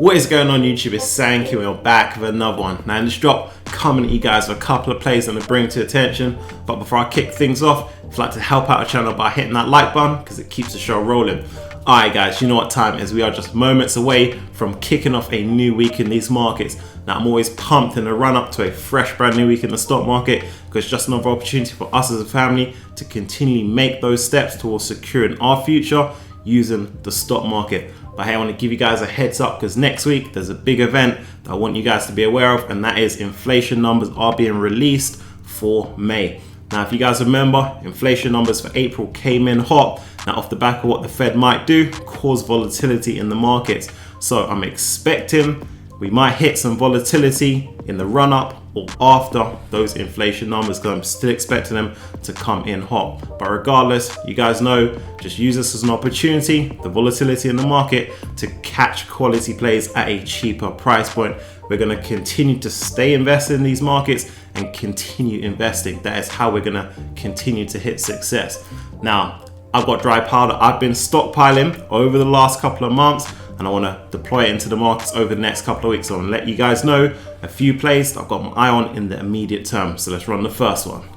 What is going on YouTube? It's Sanky and we're back with another one. Now in this drop, coming at you guys with a couple of plays I'm going to bring to attention. But before I kick things off, if you'd like to help out the channel by hitting that like button because it keeps the show rolling. Alright guys, you know what time it is. We are just moments away from kicking off a new week in these markets. Now I'm always pumped in the run up to a fresh brand new week in the stock market because it's just another opportunity for us as a family to continually make those steps towards securing our future using the stock market. But hey, I want to give you guys a heads up because next week there's a big event that I want you guys to be aware of, and that is inflation numbers are being released for May. Now, if you guys remember, inflation numbers for April came in hot. Now, off the back of what the Fed might do, cause volatility in the markets. So I'm expecting we might hit some volatility in the run up or after those inflation numbers because I'm still expecting them to come in hot. But regardless, you guys know, just use this as an opportunity, the volatility in the market, to catch quality plays at a cheaper price point. We're going to continue to stay invested in these markets and continue investing. That is how we're going to continue to hit success. Now, I've got dry powder I've been stockpiling over the last couple of months, and I want to deploy it into the markets over the next couple of weeks. So I want to let you guys know a few plays that I've got my eye on in the immediate term. So let's run the first one.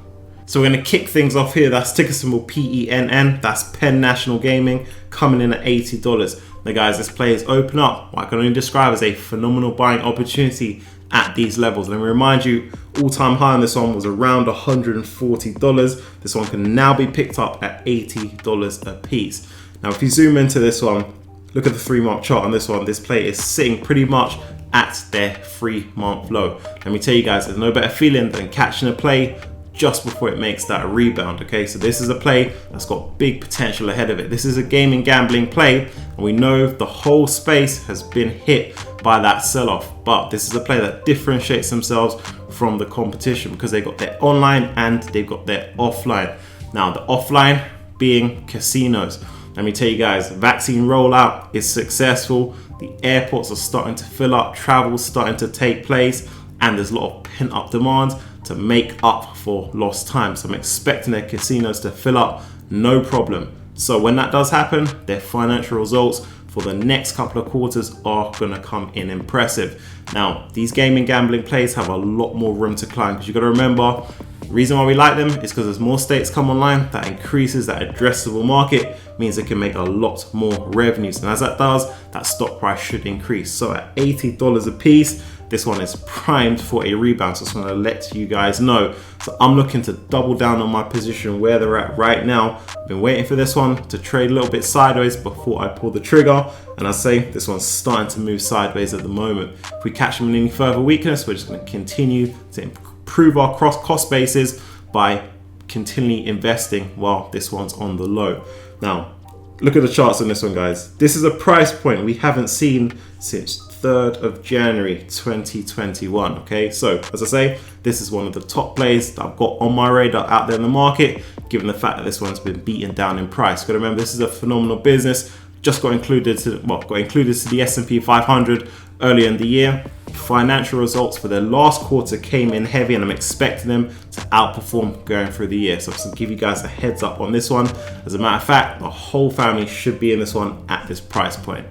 So we're going to kick things off here. That's ticker symbol PENN. That's Penn National Gaming, coming in at $80. Now guys, this play is open up what I can only describe as a phenomenal buying opportunity at these levels. Let me remind you, all-time high on this one was around $140. This one can now be picked up at $80 a piece. Now if you zoom into this one, look at the 3-month chart on this one. This play is sitting pretty much at their 3-month low. Let me tell you guys, there's no better feeling than catching a play just before it makes that rebound. Okay, so this is a play that's got big potential ahead of it. This is a gaming gambling play, and we know the whole space has been hit by that sell-off, but this is a play that differentiates themselves from the competition because they've got their online and they've got their offline. Now the offline being casinos. Let me tell you guys, vaccine rollout is successful. The airports are starting to fill up, travel's starting to take place, and there's a lot of pent-up demand to make up for lost time. So I'm expecting their casinos to fill up, no problem. So when that does happen, their financial results for the next couple of quarters are gonna come in impressive. Now, these gaming gambling plays have a lot more room to climb because you gotta remember, the reason why we like them is because as more states come online, that increases that addressable market, means they can make a lot more revenues. And as that does, that stock price should increase. So at $80 a piece, this one is primed for a rebound. So I just want to let you guys know. So I'm looking to double down on my position where they're at right now. I've been waiting for this one to trade a little bit sideways before I pull the trigger. And I say this one's starting to move sideways at the moment. If we catch them in any further weakness, we're just going to continue to improve our cost basis by continually investing while this one's on the low. Now, look at the charts on this one, guys. This is a price point we haven't seen since 3rd of January 2021. Okay, so as I say, this is one of the top plays that I've got on my radar out there in the market, given the fact that this one's been beaten down in price. But remember, this is a phenomenal business. Just got included to the S&P 500 earlier in the year. Financial results for their last quarter came in heavy, and I'm expecting them to outperform going through the year. So I'm just gonna give you guys a heads up on this one. As a matter of fact, the whole family should be in this one at this price point.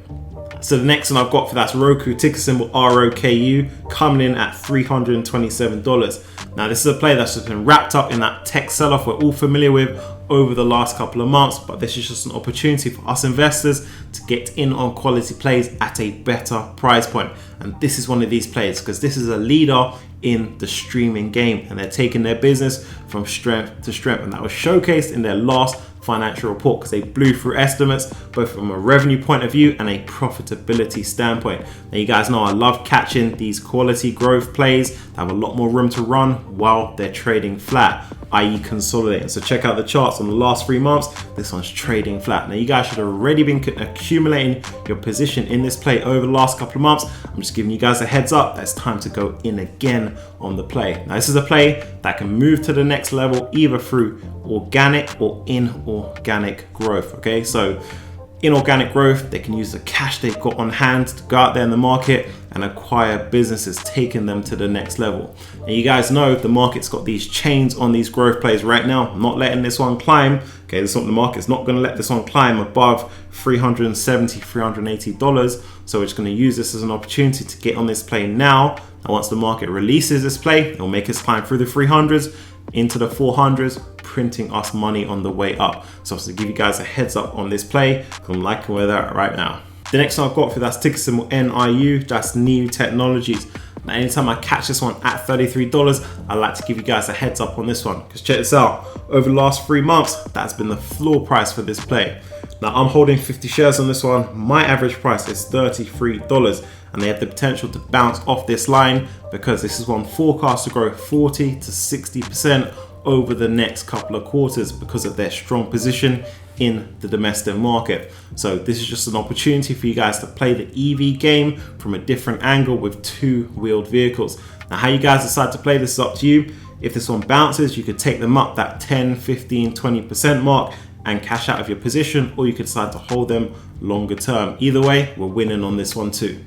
So the next one I've got for that's Roku, ticker symbol ROKU, coming in at $327. Now this is a play that's just been wrapped up in that tech sell-off we're all familiar with over the last couple of months, but this is just an opportunity for us investors to get in on quality plays at a better price point. And this is one of these plays because this is a leader in the streaming game, and they're taking their business from strength to strength, and that was showcased in their last financial report because they blew through estimates both from a revenue point of view and a profitability standpoint. Now you guys know I love catching these quality growth plays that have a lot more room to run while they're trading flat, i.e. consolidating. So check out the charts on the last 3 months. This one's trading flat. Now you guys should have already been accumulating your position in this play over the last couple of months. I'm just giving you guys a heads up that it's time to go in again on the play. Now this is a play that can move to the next level either through organic or inorganic growth. Okay, so inorganic growth. They can use the cash they've got on hand to go out there in the market and acquire businesses, taking them to the next level. And you guys know the market's got these chains on these growth plays right now. I'm not letting this one climb. Okay, the market's not going to let this one climb above $370, $380. So we're just going to use this as an opportunity to get on this play now. And once the market releases this play, it'll make us climb through the 300s into the 400s, printing us money on the way up. So to give you guys a heads up on this play, because I'm liking where they're at right now. The next one I've got for that's ticker symbol NIU, that's New Technologies. Now, anytime I catch this one at $33, I like to give you guys a heads up on this one, because check this out. Over the last 3 months, that's been the floor price for this play. Now I'm holding 50 shares on this one. My average price is $33, and they have the potential to bounce off this line because this is one forecast to grow 40 to 60% over the next couple of quarters because of their strong position in the domestic market. So this is just an opportunity for you guys to play the EV game from a different angle with two-wheeled vehicles. Now how you guys decide to play this is up to you. If this one bounces, you could take them up that 10, 15, 20% mark and cash out of your position, or you could decide to hold them longer term. Either way, we're winning on this one too.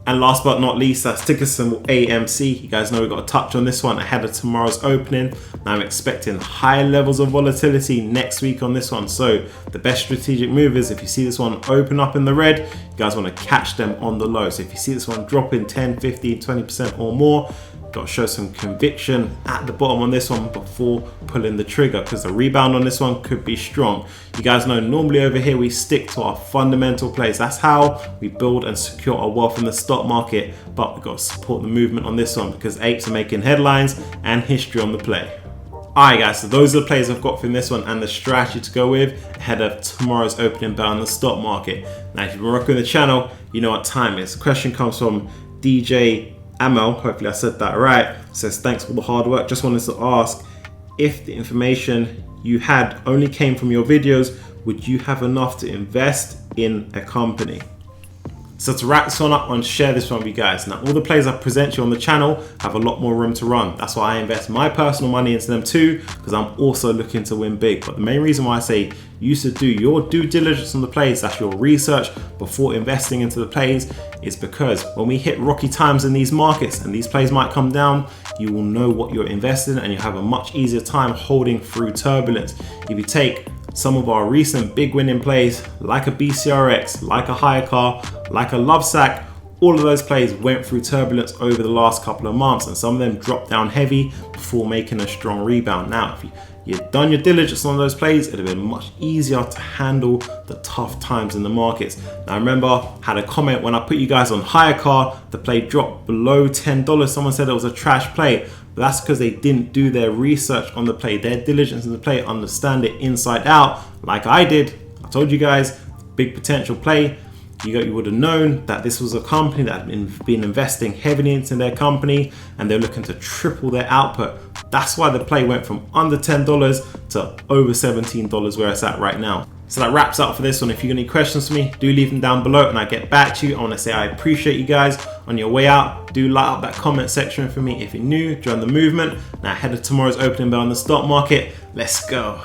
And last but not least, that's ticker symbol AMC. You guys know we've got a touch on this one ahead of tomorrow's opening. Now I'm expecting high levels of volatility next week on this one. So the best strategic move is if you see this one open up in the red, you guys want to catch them on the low. So if you see this one dropping 10, 15, 20% or more, got to show some conviction at the bottom on this one before pulling the trigger, because the rebound on this one could be strong. You guys know normally over here we stick to our fundamental plays. That's how we build and secure our wealth in the stock market, but we've got to support the movement on this one because apes are making headlines and history on the play. Alright guys, so those are the plays I've got from this one and the strategy to go with ahead of tomorrow's opening bell in the stock market. Now if you've been rocking the channel, you know what time it is. The question comes from DJ Amel, hopefully I said that right, says thanks for the hard work. Just wanted to ask, if the information you had only came from your videos, would you have enough to invest in a company? So to wrap this one up and share this one with you guys. Now all the plays I present you on the channel have a lot more room to run. That's why I invest my personal money into them too, because I'm also looking to win big. But the main reason why I say you should do your due diligence on the plays, that's your research before investing into the plays, is because when we hit rocky times in these markets and these plays might come down, you will know what you're investing in and you have a much easier time holding through turbulence. If you take some of our recent big winning plays like a BCRX, like a hire car, like a Lovesack, all of those plays went through turbulence over the last couple of months, and some of them dropped down heavy before making a strong rebound. Now, if you'd done your diligence on those plays, it'd have been much easier to handle the tough times in the markets. Now, remember, I had a comment when I put you guys on hire car, the play dropped below $10. Someone said it was a trash play. But that's because they didn't do their research on the play, their diligence in the play, understand it inside out like I did. I told you guys, big potential play. You would have known that this was a company that had been investing heavily into their company and they're looking to triple their output. That's why the play went from under $10 to over $17 where it's at right now. So that wraps up for this one. If you've got any questions for me, do leave them down below and I get back to you. I want to say I appreciate you guys. On your way out, do light up that comment section for me. If you're new, join the movement. Now ahead of tomorrow's opening bell in the stock market, let's go.